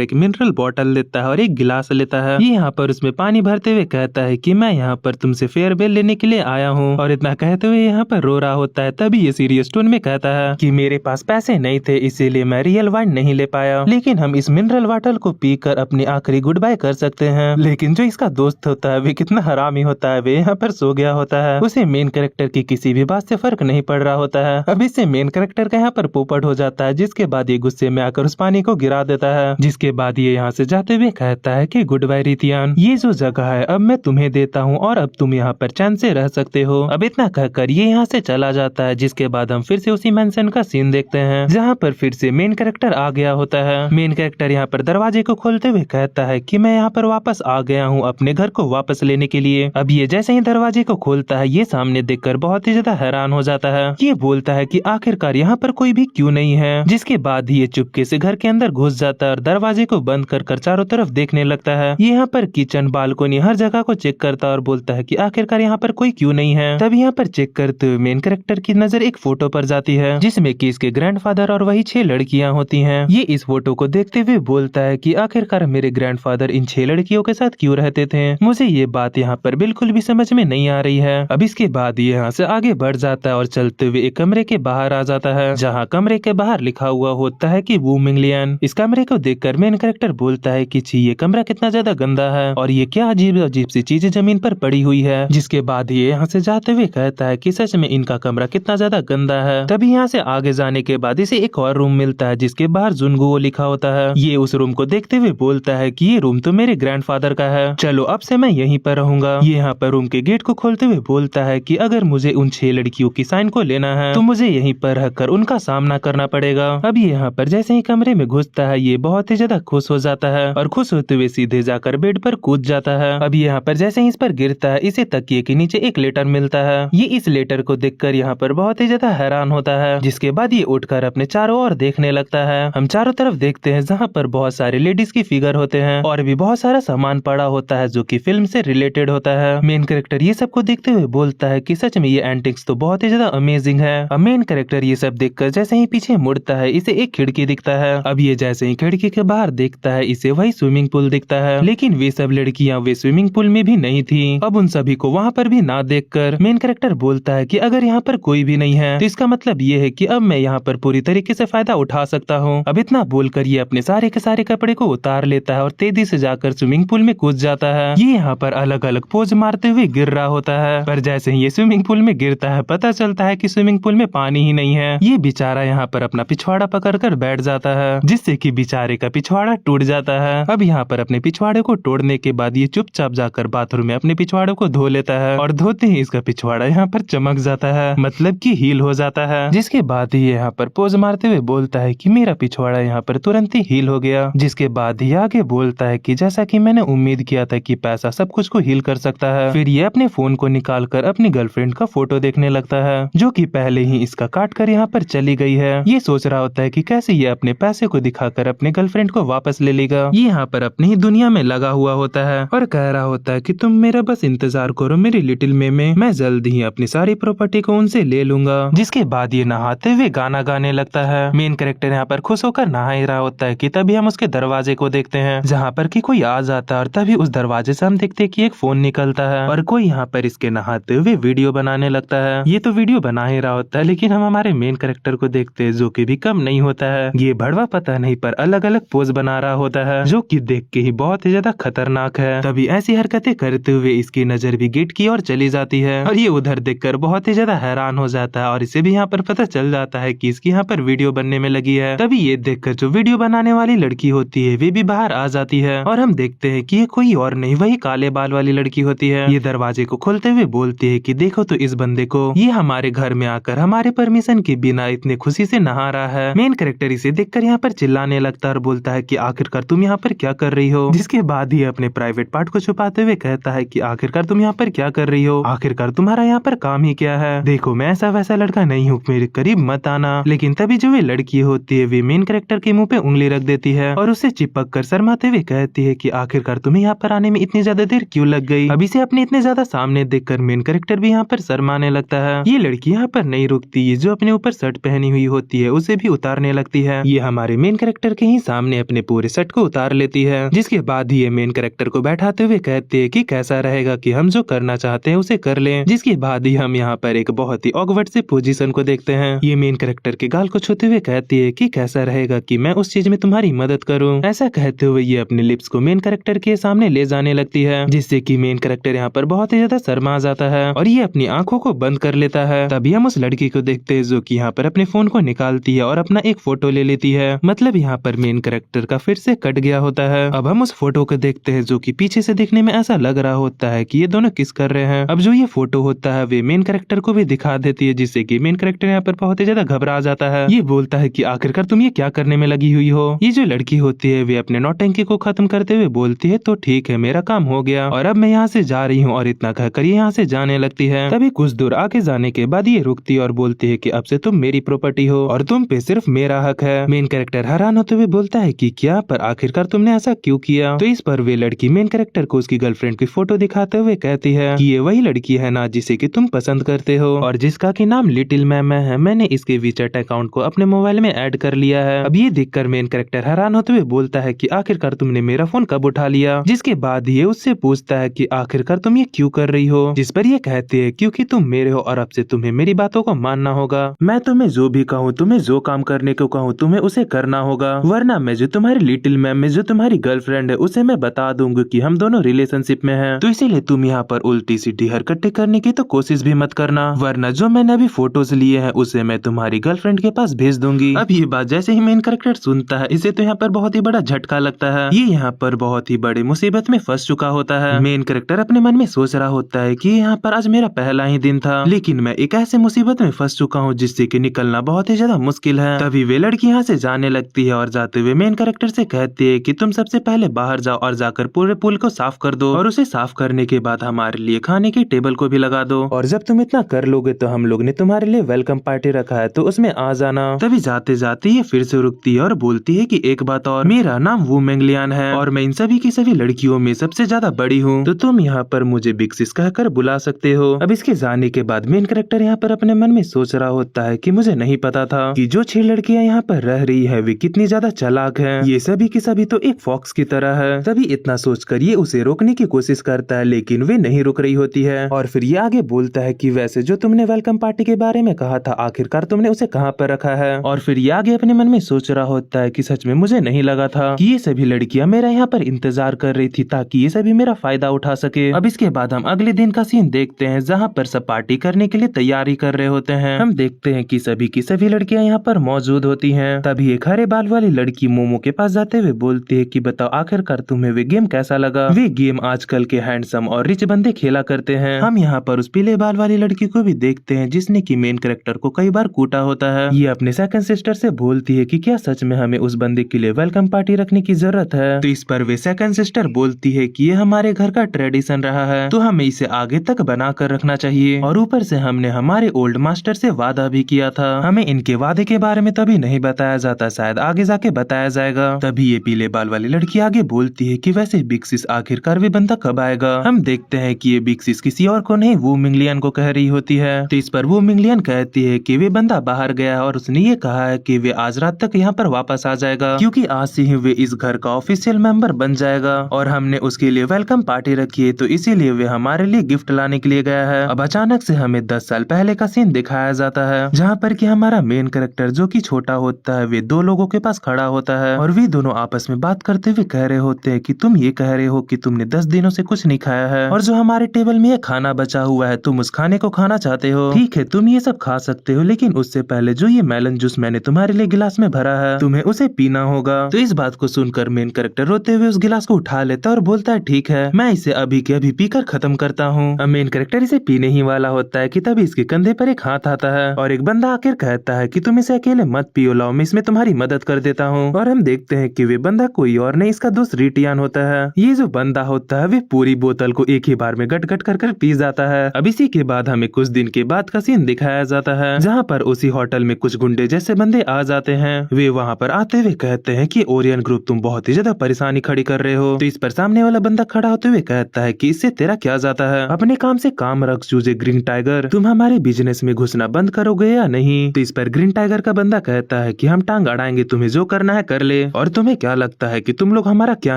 एक मिनरल बॉटल लेता है और एक गिलास लेता है। ये यहाँ पर उसमें पानी भरते हुए कहता है कि मैं यहाँ पर तुमसे फेयरवेल लेने के लिए आया हूँ, और इतना कहते हुए यहाँ पर रो रहा होता है। तभी ये सीरियस टोन में कहता है कि मेरे पास पैसे नहीं थे इसीलिए मैं रियल वाइन नहीं ले पाया, लेकिन हम इस मिनरल वाटर को पीकर अपनी आखिरी गुड बाय कर सकते हैं। लेकिन जो इसका दोस्त होता है वे कितना हरामी होता है, वे यहाँ पर सो गया होता है। उसे मेन कैरेक्टर की किसी भी बात से फर्क नहीं पड़ रहा होता है। अब इससे मेन कैरेक्टर का यहाँ पर पोपट हो जाता है, जिसके बाद ये गुस्से में आकर उस पानी को गिरा देता है। जिसके बाद ये यहाँ से जाते हुए कहता है कि गुड बाय रितियान, ये जो जगह है अब मैं तुम्हें देता हूँ और अब तुम यहाँ पर चैन से रह सकते हो। अब इतना कहकर ये यहाँ से चला जाता है। जिसके बाद हम फिर से उसी मेंशन का सीन देखते हैं जहाँ पर फिर से मेन कैरेक्टर आ गया होता है। मेन कैरेक्टर यहाँ पर दरवाजे को खोलते हुए कहता है कि मैं यहाँ पर वापस आ गया हूँ अपने घर को वापस लेने के लिए। अब ये जैसे ही दरवाजे को खोलता है ये सामने देखकर बहुत ही ज्यादा हैरान हो जाता है। ये बोलता है कि आखिरकार यहाँ पर कोई भी क्यों नहीं है। जिसके बाद ये चुपके से घर के अंदर घुस जाता है और दरवाजे को बंद कर चारों तरफ देखने लगता है। ये यहाँ पर किचन, बालकोनी, हर जगह को चेक करता है और बोलता है कि आखिरकार यहाँ पर कोई क्यों नहीं है। तब यहाँ पर चेक करते हुए मेन कैरेक्टर की नजर एक फोटो पर जाती है जिसमें कि इसके ग्रैंडफादर और वही 6 लड़कियां होती हैं। ये इस फोटो को देखते हुए बोलता है कि आखिरकार मेरे ग्रैंडफादर इन 6 लड़कियों के साथ क्यों रहते थे, मुझे ये बात यहाँ पर बिल्कुल भी समझ में नहीं आ रही है। अब इसके बाद ये यहाँ से आगे बढ़ जाता है और चलते हुए एक कमरे के बाहर आ जाता है जहाँ कमरे के बाहर लिखा हुआ होता है कि वू मिंगलियन। इस कमरे को देखकर मेन कैरेक्टर बोलता है कि छी ये कमरा कितना ज्यादा गंदा है और ये क्या अजीब अजीब सी चीजें जमीन पर पड़ी हुई है। जिसके बाद ये यहाँ से जाते हुए कहता है कि सच में इनका कमरा कितना ज्यादा गंदा है। तभी यहाँ से आगे जाने के बाद इसे एक और रूम मिलता है जिसके बाहर जुनगुओ लिखा होता है। ये उस रूम को देखते हुए बोलता है कि ये रूम तो मेरे ग्रैंडफादर का है, चलो अब से मैं यहीं पर रहूंगा। ये यहाँ पर रूम के गेट को खोलते हुए बोलता है कि अगर मुझे उन 6 लड़कियों की साइन को लेना है तो मुझे यहीं पर रहकर उनका सामना करना पड़ेगा। अब ये यहाँ पर जैसे ही कमरे में घुसता है ये बहुत ही ज्यादा खुश हो जाता है और खुश होते हुए सीधे जाकर बेड पर कूद जाता है। अब यहाँ पर जैसे ही इस पर गिरता है इसे तकिए के नीचे एक लेटर मिलता है। ये इस लेटर को देखकर यहाँ पर बहुत ही ज्यादा हैरान होता है। जिसके बाद ये उठकर अपने चारों ओर देखने लगता है। हम चारों तरफ देखते हैं जहाँ पर बहुत सारे लेडीज की फिगर होते हैं और भी बहुत सारा सामान पड़ा होता है जो कि फिल्म से रिलेटेड होता है। मेन कैरेक्टर ये सब को देखते हुए बोलता है कि सच में ये एंटिक्स तो बहुत ही ज्यादा अमेजिंग है। अब मेन कैरेक्टर ये सब देखकर जैसे ही पीछे मुड़ता है इसे एक खिड़की दिखता है। अब ये जैसे ही खिड़की के बाहर देखता है इसे वही स्विमिंग पूल दिखता है, लेकिन वे सब लड़कियां वे स्विमिंग पूल में भी नहीं थी। अब उन सभी को वहाँ पर भी ना देखकर मेन कैरेक्टर बोलता है कि अगर यहाँ पर कोई भी नहीं है तो इसका मतलब ये है कि अब मैं यहाँ पर पूरी तरीके से फायदा उठा सकता हूँ। अब इतना बोलकर ये अपने सारे के सारे कपड़े को उतार लेता है और तेजी से जाकर स्विमिंग पूल में कूद जाता है। ये यहाँ पर अलग अलग पोज मारते हुए गिर रहा होता है, पर जैसे ही ये स्विमिंग पूल में गिरता है पता चलता है कि स्विमिंग पूल में पानी ही नहीं है। ये बेचारा यहाँ पर अपना पिछवाड़ा पकड़कर बैठ जाता है जिससे कि बेचारे का पिछवाड़ा टूट जाता है। अब यहाँ पर अपने पिछवाड़े को तोड़ने के बाद ये चुपचाप जाकर बाथरूम में अपने पिछवाड़े को धो लेता है और धोते ही इसका पिछवाड़ा यहाँ पर चमक जाता है, मतलब कि हील हो जाता है। जिसके बाद ये यहाँ पर पोज मारते हुए बोलता है कि मेरा पिछवाड़ा यहाँ पर तुरंत ही हील हो गया। जिसके बाद ये आगे बोलता है कि जैसा कि मैंने उम्मीद किया था कि पैसा सब कुछ को हील कर सकता है। फिर ये अपने फोन को निकाल कर अपनी गर्लफ्रेंड का फोटो देखने लगता है जो कि पहले ही इसका काट कर यहाँ पर चली गई है। ये सोच रहा होता है कि कैसे ये अपने पैसे को दिखाकर अपने गर्लफ्रेंड को वापस ले लेगा। ये यहाँ पर अपनी ही दुनिया में लगा हुआ होता है और कह रहा होता है कि तुम मेरा बस इंतजार करो मेरी लिटिल मेमे, मैं जल्द ही अपनी सारी प्रॉपर्टी को उनसे ले लूंगा। जिसके बाद ये नहाते हुए गाना गाने लगता है। मेन कैरेक्टर यहाँ पर खुश होकर नहा ही रहा होता है कि तभी हम उसके दरवाजे को देखते हैं जहाँ पर कि कोई आ जाता है और तभी उस दरवाजे से हम देखते हैं कि एक फोन निकलता है और कोई यहाँ पर इसके नहाते हुए वीडियो बनाने लगता है। ये तो वीडियो बना ही रहा होता है लेकिन हम हमारे मेन कैरेक्टर को देखते हैं जो कि भी कम नहीं होता है। ये भड़वा पता नहीं पर अलग अलग पोज बना रहा होता है जो कि देख के ही बहुत ही ज्यादा खतरनाक है। तभी ऐसी हरकतें करते हुए इसकी नजर भी गेट की ओर चली जाती है और ये उधर देखकर बहुत ही ज्यादा हैरान हो जाता है और इसे भी यहाँ पर पता चल जाता है कि इसकी यहाँ पर वीडियो बनने में लगी है। तभी ये देखकर जो वीडियो बनाने वाली लड़की होती है वे भी बाहर आ जाती है और हम देखते हैं कि ये कोई और नहीं वही काले बाल वाली लड़की होती है। ये दरवाजे को खोलते हुए बोलती है कि देखो तो इस बंदे को, ये हमारे घर में आकर हमारे परमिशन के बिना इतने खुशी से नहा रहा है। मेन कैरेक्टर इसे देखकर यहाँ पर चिल्लाने लगता है और बोलता है कि आखिरकार तुम यहाँ पर क्या कर रही हो। जिसके बाद ही अपने प्राइवेट पार्ट को छुपाते हुए कहता है कि आखिरकार तुम यहाँ पर क्या कर रही हो, आखिरकार तुम्हारा यहाँ पर काम ही क्या है। देखो मैं ऐसा वैसा लड़का नहीं हूँ, मेरे करीब मत आना। लेकिन तभी जो वे लड़की होती है वे मेन कैरेक्टर के मुंह पे उंगली रख देती है और उसे चिपक कर शर्माते हुए कहती है कि आखिरकार तुम्हें यहाँ पर आने में इतनी ज्यादा देर क्यों लग गई। अभी से अपने इतने ज्यादा सामने देखकर मेन कैरेक्टर भी यहाँ पर शर्माने लगता है। ये लड़की यहाँ पर नहीं रुकती, ये जो अपने ऊपर शर्ट पहनी हुई होती है उसे भी उतारने लगती है। ये हमारे मेन कैरेक्टर के ही सामने अपने पूरे शर्ट को उतार लेती है। जिसके बाद ही ये मेन कैरेक्टर को बैठाते हुए कहते हैं कि कैसा रहेगा कि हम जो करना चाहते हैं उसे कर लें। जिसके बाद ही हम यहाँ पर एक बहुत ही ऑकवर्ड से पोजीशन को देखते हैं। ये मेन कैरेक्टर के गाल को छूते हुए कहती है कि कैसा रहेगा कि मैं उस चीज में तुम्हारी मदद करूं। ऐसा कहते हुए ये अपने लिप्स को मेन कैरेक्टर के सामने ले जाने लगती है जिससे कि मेन कैरेक्टर यहाँ पर बहुत ही ज्यादा शर्मा जाता है और ये अपनी आंखों को बंद कर लेता है। तभी हम उस लड़की को देखते हैं जो कि यहाँ पर अपने फोन को निकालती है और अपना एक फोटो ले लेती है। मतलब यहाँ पर मेन कैरेक्टर का फिर से कट गया होता है। अब हम उस फोटो को देखते हैं जो कि पीछे से देखने में ऐसा लग रहा होता है कि ये दोनों किस कर रहे हैं। अब जो ये फोटो होता है वे मेन कैरेक्टर को भी दिखा देती है जिससे कि मेन कैरेक्टर यहाँ पर बहुत ही ज्यादा घबरा जाता है। ये बोलता है कि आखिरकार तुम ये क्या करने में लगी हुई हो। ये जो लड़की होती है वे अपने नौटंकी को खत्म करते हुए बोलती है तो ठीक है मेरा काम हो गया और अब मैं यहाँ से जा रही हूँ और इतना कहकर ये यहाँ से जाने लगती है। तभी कुछ दूर आगे जाने के बाद ये रुकती है और बोलती है कि अब से तुम मेरी प्रॉपर्टी हो और तुम पे सिर्फ मेरा हक है। मेन कैरेक्टर हैरान होते हुए बोलता है कि क्या, पर आखिरकार तुमने ऐसा क्यों किया। तो इस पर वे लड़की मेन कैरेक्टर को उसकी गर्लफ्रेंड की फोटो दिखाते हुए कहती है कि ये वही लड़की है ना जिसे कि तुम पसंद करते हो और जिसका कि नाम लिटिल मैम है। मैंने इसके वीचैट अकाउंट को अपने मोबाइल में ऐड कर लिया है। अब ये देखकर मेन कैरेक्टर हैरान होते हुए बोलता है कि आखिरकार तुमने मेरा फोन कब उठा लिया। जिसके बाद ये उससे पूछता है कि आखिरकार तुम ये क्यों कर रही हो। जिस पर ये कहते हैं क्योंकि तुम मेरे हो और अब से तुम्हें मेरी बातों को मानना होगा। मैं तुम्हें जो भी कहूँ, तुम्हें जो काम करने को कहूँ तुम्हें उसे करना होगा, वरना मैं जो तुम्हारी लिटिल मैम में जो तुम्हारी गर्लफ्रेंड है उसे मैं बता दूंगी कि हम दोनों रिलेशनशिप में हैं। तो इसीलिए तुम यहाँ पर उल्टी सीधी हरकतें करने की तो कोशिश भी मत करना, वरना जो मैंने अभी फोटोज लिए हैं उसे मैं तुम्हारी गर्लफ्रेंड के पास भेज दूंगी। अब ये बात जैसे ही मेन कैरेक्टर सुनता है इसे तो यहाँ पर बहुत ही बड़ा झटका लगता है। ये यहाँ पर बहुत ही बड़ी मुसीबत में फंस चुका होता है। मेन कैरेक्टर अपने मन में सोच रहा होता है कि यहाँ पर आज मेरा पहला ही दिन था लेकिन मैं एक ऐसे मुसीबत में फंस चुका हूँ जिससे कि निकलना बहुत ही ज्यादा मुश्किल है। तभी वे लड़की यहाँ से जाने लगती है और जाते हुए मेन कैरेक्टर से कहती है कि तुम सबसे पहले बाहर जाओ और जाकर पूरे पुल को साफ कर दो और उसे साफ करने के बाद हमारे लिए खाने की टेबल को भी लगा दो और जब तुम इतना कर लोगे तो हम लोग ने तुम्हारे लिए वेलकम पार्टी रखा है तो उसमें आ जाना। तभी जाते जाते ये फिर से रुकती है और बोलती है कि एक बात और, मेरा नाम वू मेंगलियान है और मैं इन सभी की सभी लड़कियों में सबसे ज्यादा बड़ी हूँ, तो तुम यहाँ पर मुझे बिग सिस कहकर बुला सकते हो। अब इसके जाने के बाद मेन कैरेक्टर यहाँ पर अपने मन में सोच रहा होता है कि मुझे नहीं पता था कि जो 6 लड़कियाँ यहाँ पर रह रही है वे कितनी ज्यादा चालाक है, ये सभी की सभी तो एक फॉक्स की तरह है। तभी इतना सोचकर ये उसे रोकने की कोशिश करता है लेकिन वे नहीं रुक रही होती है और फिर ये आगे बोलता है कि वैसे जो तुमने वेलकम पार्टी के बारे में कहा था आखिरकार तुमने उसे कहाँ पर रखा है। और फिर ये आगे अपने मन में सोच रहा होता है कि सच में मुझे नहीं लगा था कि ये सभी लड़कियां मेरा यहाँ पर इंतजार कर रही थी ताकि ये सभी मेरा फायदा उठा सके। अब इसके बाद हम अगले दिन का सीन देखते हैं जहाँ पर सब पार्टी करने के लिए तैयारी कर रहे होते हैं। हम देखते हैं कि सभी की सभी लड़कियां यहाँ पर मौजूद होती हैं। तभी एक हरे बाल वाली लड़की मोमो के पास जाते हुए बोलती है कि बताओ आखिरकार तुम्हें वे गेम कैसा लगा। वे गेम आजकल के हैंडसम और रिच बंदे खेला करते हैं। हम यहाँ पर उस पीले बाल वाली लड़की को भी देखते हैं जिसने की मेन कैरेक्टर को कई बार कूटा होता है। ये अपने सेकंड सिस्टर से बोलती है कि क्या सच में हमें उस बंदे के लिए वेलकम पार्टी रखने की जरूरत है। तो इस पर वे सेकंड सिस्टर बोलती है कि ये हमारे घर का ट्रेडिशन रहा है तो हमें इसे आगे तक बना कर रखना चाहिए और ऊपर से हमने हमारे ओल्ड मास्टर से वादा भी किया था। हमें इनके वादे के बारे में तभी नहीं बताया जाता, शायद आगे जाके बताया जाएगा। तभी ये पीले बाल वाली लड़की आगे बोलती है कि वैसे बिग सिस आखिरकार वे बंदा कब आएगा। हम देखते हैं कि ये बिग सिस किसी और को नहीं वू मेंगलियान को कह रही होती है। तो इस पर वो मिंगलियन कहती है कि वे बंदा बाहर गया है और उसने ये कहा है कि वे आज रात तक यहाँ पर वापस आ जाएगा, क्योंकि आज से ही वे इस घर का ऑफिशियल मेंबर बन जाएगा और हमने उसके लिए वेलकम पार्टी रखी है, तो इसीलिए वे हमारे लिए गिफ्ट लाने के लिए गया है। अब अचानक से हमें 10 साल पहले का सीन दिखाया जाता है, जहाँ पर कि हमारा मेन कैरेक्टर जो कि छोटा होता है वे दो लोगों के पास खड़ा होता है और वे दोनों आपस में बात करते हुए कह रहे होते हैं कि तुम ये कह रहे हो कि तुमने 10 दिनों से कुछ नहीं खाया है और जो हमारे टेबल में ये खाना बचा हुआ है तुम उस खाने को खाना चाहते हो। ठीक है, तुम ये सब खा सकते हो, लेकिन उससे पहले जो ये मेलन जूस मैंने तुम्हारे लिए गिलास में भरा है तुम्हें उसे पीना होगा। तो इस बात को सुनकर मेन कैरेक्टर रोते हुए उस गिलास को उठा लेता है और बोलता है ठीक है, मैं इसे अभी के अभी पीकर खत्म करता हूँ। अब मेन कैरेक्टर इसे पीने ही वाला होता है कि तभी इसके कंधे पर एक हाथ आता है और एक बंदा आकर कहता है कि तुम इसे अकेले मत पियो, लाओ मैं इसमें तुम्हारी मदद कर देता हूँ। और हम देखते हैं कि वे बंदा कोई और नहीं इसका दोस्त रिटियान होता है। ये जो बंदा होता है वे पूरी बोतल को एक ही बार में गट गट कर पी जाता है। अब इसी के बाद हमें कुछ दिन के बाद का सीन दिखाया जाता है, जहाँ पर उसी होटल में कुछ गुंडे जैसे बंदे आ जाते हैं। वे वहाँ पर आते हुए कहते हैं कि ओरियन ग्रुप तुम बहुत ही ज्यादा परेशानी खड़ी कर रहे हो। तो इस पर सामने वाला बंदा खड़ा होते हुए कहता है कि इससे तेरा क्या जाता है, अपने काम से काम रख चूजे ग्रीन टाइगर, तुम हमारे बिजनेस में घुसना बंद करोगे या नहीं। तो इस पर ग्रीन टाइगर का बंदा कहता है कि हम टांग अड़ाएंगे, तुम्हें जो करना है कर ले, और तुम्हें क्या लगता है कि तुम लोग हमारा क्या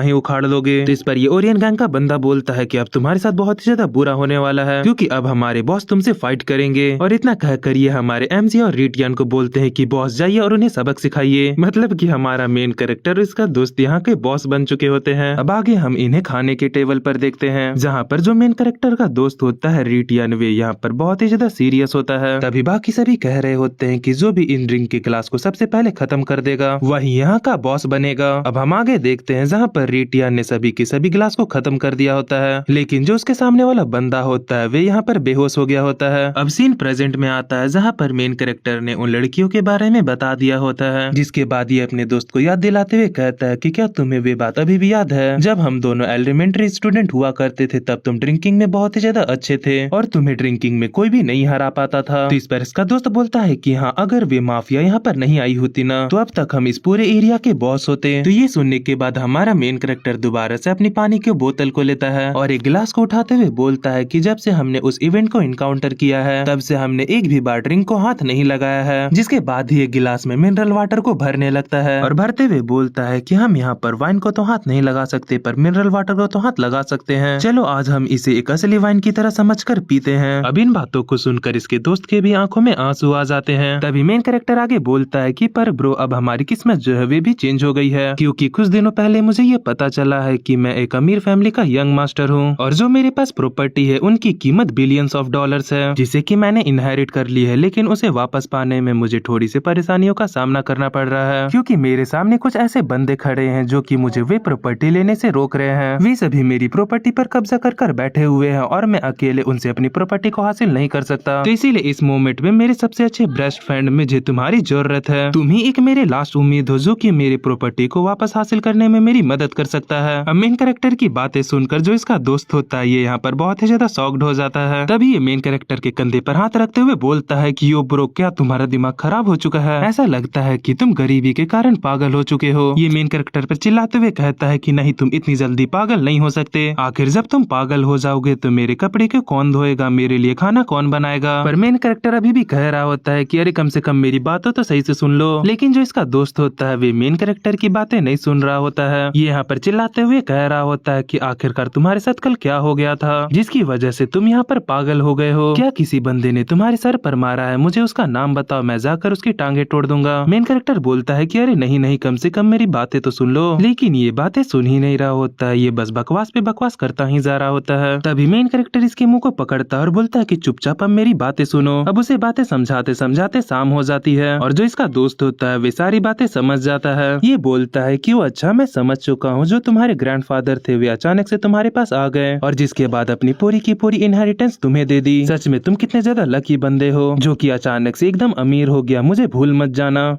ही उखाड़ लोगे। तो इस पर ये ओरियन गैंग का बंदा बोलता है कि अब तुम्हारे साथ बहुत ही ज्यादा बुरा होने वाला है, क्योंकि अब हमारे बॉस तुमसे फाइट करेंगे। और इतना कहकर ये हमारे एमजी और रिटियन को बोलते हैं कि बॉस जाइए और उन्हें सबक सिखाइए। मतलब कि हमारा मेन कैरेक्टर इसका दोस्त यहाँ के बॉस बन चुके होते हैं। अब आगे हम इन्हें खाने के टेबल पर देखते हैं, जहाँ पर जो मेन कैरेक्टर का दोस्त होता है रिटियन वे यहाँ पर बहुत ही ज्यादा सीरियस होता है। तभी बाकी सभी कह रहे होते हैं कि जो भी इन ड्रिंक के क्लास को सबसे पहले खत्म कर देगा वही यहाँ का बॉस बनेगा। अब हम आगे देखते हैं जहाँ पर रिटियन ने सभी के सभी गिलास को खत्म कर दिया होता है, लेकिन जो उसके सामने वाला बंदा होता है वे यहाँ पर बेहोश हो गया होता है। अब सीन प्रेजेंट में आता है, जहाँ पर मेन कैरेक्टर ने उन लड़कियों के बारे में बता दिया होता है, जिसके बाद ये अपने दोस्त को याद दिलाते हुए कहता है कि क्या तुम्हें वे बात अभी भी याद है जब हम दोनों एलिमेंट्री स्टूडेंट हुआ करते थे, तब तुम ड्रिंकिंग में बहुत ही ज्यादा अच्छे थे और तुम्हें ड्रिंकिंग में कोई भी नहीं हरा पाता था। तो इस पर इसका दोस्त बोलता है कि हाँ, अगर वे माफिया यहाँ पर नहीं आई होती ना तो अब तक हम इस पूरे एरिया के बॉस होते। तो ये सुनने के बाद हमारा मेन कैरेक्टर दोबारा से अपनी पानी की बोतल को लेता है और एक गिलास को उठाते हुए बोलता है कि जब से हमने उस इवेंट को इनकाउंटर किया है तब से हमने एक भी बार ड्रिंक को हाथ नहीं लगाया है। जिसके बाद ही एक गिलास में मिनरल वाटर को भरने लगता है और भरते हुए बोलता है कि हम यहाँ पर वाइन को तो हाथ नहीं लगा सकते पर मिनरल वाटर को तो हाथ लगा सकते हैं, चलो आज हम इसे एक असली वाइन की तरह समझकर पीते हैं। अब इन बातों को सुनकर इसके दोस्त के भी आंखों में आंसू आ जाते हैं। तभी मेन कैरेक्टर आगे बोलता है कि पर ब्रो अब हमारी किस्मत जो है वे भी चेंज हो गई है, क्योंकि कुछ दिनों पहले मुझे ये पता चला है कि मैं एक अमीर फैमिली का यंग मास्टर हूँ और जो मेरे पास प्रॉपर्टी है उनकी कीमत बिलियंस ऑफ डॉलर्स है, जिसे कि मैंने इनहेरिट कर ली है, लेकिन उसे वापस पाने में मुझे थोड़ी सी परेशानियों का सामना करना पड़ रहा है, क्योंकि मेरे सामने कुछ ऐसे बंदे खड़े हैं जो कि मुझे वे प्रॉपर्टी लेने से रोक रहे हैं। वे सभी मेरी प्रॉपर्टी पर कब्जा कर बैठे हुए हैं और मैं अकेले उनसे अपनी प्रॉपर्टी को हासिल नहीं कर सकता। तो इसीलिए इस मोमेंट में मेरे सबसे अच्छे बेस्ट फ्रेंड मुझे तुम्हारी जरूरत है, तुम ही एक मेरे लास्ट उम्मीद हो जो कि मेरी प्रॉपर्टी को वापस हासिल करने में मेरी मदद कर सकता है। अब मेन कैरेक्टर की बातें सुनकर जो इसका दोस्त होता है ये यहाँ पर बहुत ही ज्यादा शॉक्ड हो जाता है। तभी ये मेन कैरेक्टर के कंधे पर हाथ रखते हुए बोलता है कि यो ब्रो, क्या तुम्हारा दिमाग खराब हो चुका है? ऐसा लगता है कि तुम गरीबी के कारण पागल हो चुके हो। ये मेन कैरेक्टर पर चिल्लाते हुए कहता है कि नहीं, तुम इतनी जल्दी पागल नहीं हो सकते। आखिर जब तुम पागल हो जाओगे तो मेरे कपड़े को कौन धोएगा, मेरे लिए खाना कौन बनाएगा? पर मेन कैरेक्टर अभी भी कह रहा होता है कि अरे कम से कम मेरी बातों तो सही से सुन लो। लेकिन जो इसका दोस्त होता है वे मेन कैरेक्टर की बातें नहीं सुन रहा होता है। ये यहाँ पर चिल्लाते हुए कह रहा होता है कि आखिरकार तुम्हारे साथ कल क्या हो गया था जिसकी वजह से तुम यहाँ पर पागल हो गए हो? क्या किसी बंदे ने तुम्हारे सर पर मारा है? मुझे उसका नाम बताओ, मैं जाकर उसकी टांगे तोड़ दूंगा। मेन कैरेक्टर बोलता है कि अरे नहीं नहीं, कम से कम मेरी बातें तो सुन लो। लेकिन ये बातें सुन ही नहीं रहा होता है, ये बस बकवास पे बकवास करता ही जा रहा होता है। तभी मेन कैरेक्टर इसके मुंह को पकड़ता है और बोलता है कि चुपचाप अब मेरी बातें सुनो। अब उसे बातें समझाते समझाते शाम हो जाती है और जो इसका दोस्त होता है वे सारी बातें समझ जाता है। ये बोलता है कि वो अच्छा, मैं समझ चुका हूँ, जो तुम्हारे ग्रैंडफादर थे वे अचानक से तुम्हारे पास आ गए और जिसके बाद अपनी पूरी की पूरी इनहेरिटेंस तुम्हें दे दी। सच में तुम कितने ज्यादा लकी बंदे हो जो कि अचानक से एकदम अमीर हो गया, मुझे भूल मत जाना।